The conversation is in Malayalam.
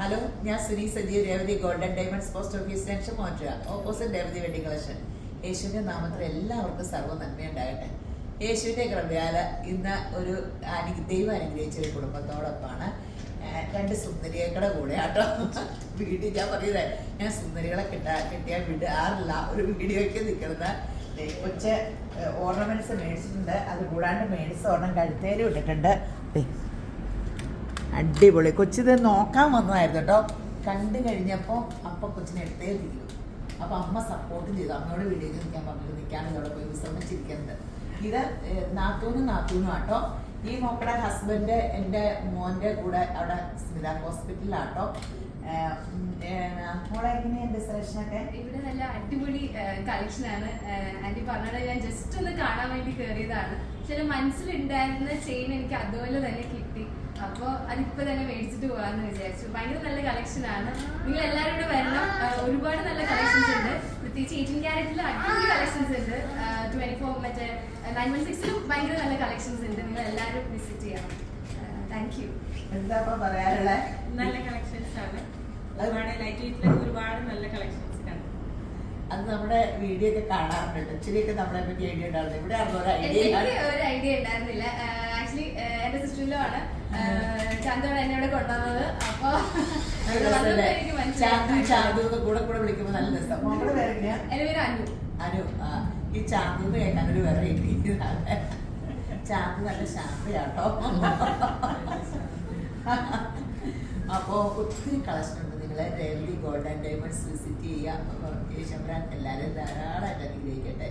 ഹലോ, ഞാൻ Suni Sajeev, Revathi golden diamonds post office junction മോറ്റുക, ഓപ്പോസിറ്റ് രേവതി വെഡിങ് കളക്ഷൻ. യേശുവിൻ്റെ നാമത്തിൽ എല്ലാവർക്കും സർവ്വ നന്മയുണ്ടാകട്ടെ. യേശുവിൻ്റെ കൃപയാൽ ഇന്ന് ഒരു ദൈവം അനുഗ്രഹിച്ച ഒരു കുടുംബത്തോടൊപ്പമാണ്. രണ്ട് സുന്ദരികളുടെ കൂടെ ആട്ടോ വീട്ടിൽ ഞാൻ പറയുന്നത്. ഞാൻ സുന്ദരികളെ കിട്ടിയാൽ വിടാറില്ല ഒരു വീഡിയോയ്ക്ക് നിൽക്കുന്നത്. കൊച്ച് ഓർണമെന്റ്സ് മേടിച്ചിട്ടുണ്ട്. അത് കൂടാണ്ട് മേടിച്ച് ഒരെണ്ണം കഴുത്തേലും ഇട്ടിട്ടുണ്ട്. അടിപൊളി. കൊച്ചിത് നോക്കാൻ വന്നതായിരുന്നു കേട്ടോ. കണ്ടു കഴിഞ്ഞപ്പോൾ അപ്പം കൊച്ചിനെ എടുത്തേ തീരും. അപ്പം അമ്മ സപ്പോർട്ടും ചെയ്തു. അമ്മയോട് വീഡിയോയിൽ നിൽക്കാൻ പറഞ്ഞിട്ട് നിൽക്കാനും ഇവിടെ പോയി വിശ്രമിച്ചിരിക്കുന്നത്. ഇത് നാത്തൂനും ആട്ടോ. ഈ മോക്കടെ ഹസ്ബൻഡ് എൻ്റെ മോൻ്റെ കൂടെ അവിടെ സ്മിത ഹോസ്പിറ്റലിലാട്ടോ. മോളെ എങ്ങനെയുണ്ട് സെലക്ഷനൊക്കെ? ഇവിടെ നല്ല അടിപൊളി കളക്ഷനാണ്. ആന്റി പറഞ്ഞത് ഞാൻ ജസ്റ്റ് ഒന്ന് കാണാൻ വേണ്ടി കയറിയതാണ്. പക്ഷെ മനസ്സിലുണ്ടായിരുന്ന ചെയിൻ എനിക്ക് അതുപോലെ തന്നെ കിട്ടി. അപ്പോൾ അതിപ്പോ തന്നെ മേടിച്ചിട്ട് പോകാന്ന് വിചാരിച്ചു. ഭയങ്കര നല്ല കളക്ഷൻ ആണ്. നിങ്ങൾ എല്ലാവരും കൂടെ വരണം. ഒരുപാട് നല്ല കളക്ഷൻസ് ഉണ്ട്. പ്രത്യേകിച്ച് 18 ക്യാരറ്റിൽ അടിപൊളി കളക്ഷൻസ് ഉണ്ട്. 24 മറ്റേ 916ലും ഭയങ്കര നല്ല കളക്ഷൻസ് ഉണ്ട്. നിങ്ങൾ എല്ലാവരും വിസിറ്റ് ചെയ്യണം. Thank you. എന്താ പറയാനുള്ള? നല്ല കളക്ഷൻസ് ആണ്. ഒരുപാട് ലൈറ്റ് വെയിറ്റിലൊക്കെ ഒരുപാട് നല്ല കളക്ഷൻസ് ആണ്. അത് നമ്മുടെ വീഡിയോ ഒക്കെ കാണാറുണ്ട്. ഇച്ചിരിയൊക്കെ നമ്മളെ പറ്റി ഐഡിയ ഉണ്ടായിരുന്നു. ഇവിടെ ഒരു ഐഡിയ ഉണ്ടായിരുന്നില്ല. ആക്ച്വലി എന്റെ സിസ്റ്ററിലോ ആണ് ചാന്തോടെ എന്നെ ഇവിടെ കൊണ്ടുവന്നത്. അപ്പൊ എനിക്ക് മനസ്സിലായി കൂടെ വിളിക്കുമ്പോ നല്ല രസം. നമ്മുടെ പേരെങ്ങനെയാ? എന്റെ പേര് അനു. അനു. ഈ ചാന്തു കേൾക്കാനൊരു വെറൈറ്റി. ചാന്ത് നല്ല ശാന്തയാട്ടോ. അപ്പോ ഒത്തിരി കളക്ഷൻ ഉണ്ട്. നിങ്ങളെ രേവതി ഗോൾഡൻ ഡയമണ്ട്സ് വിസിറ്റ് ചെയ്യുക. യേശുരാൻ എല്ലാവരും ധാരാളമായിട്ട് അനുഗ്രഹിക്കട്ടെ.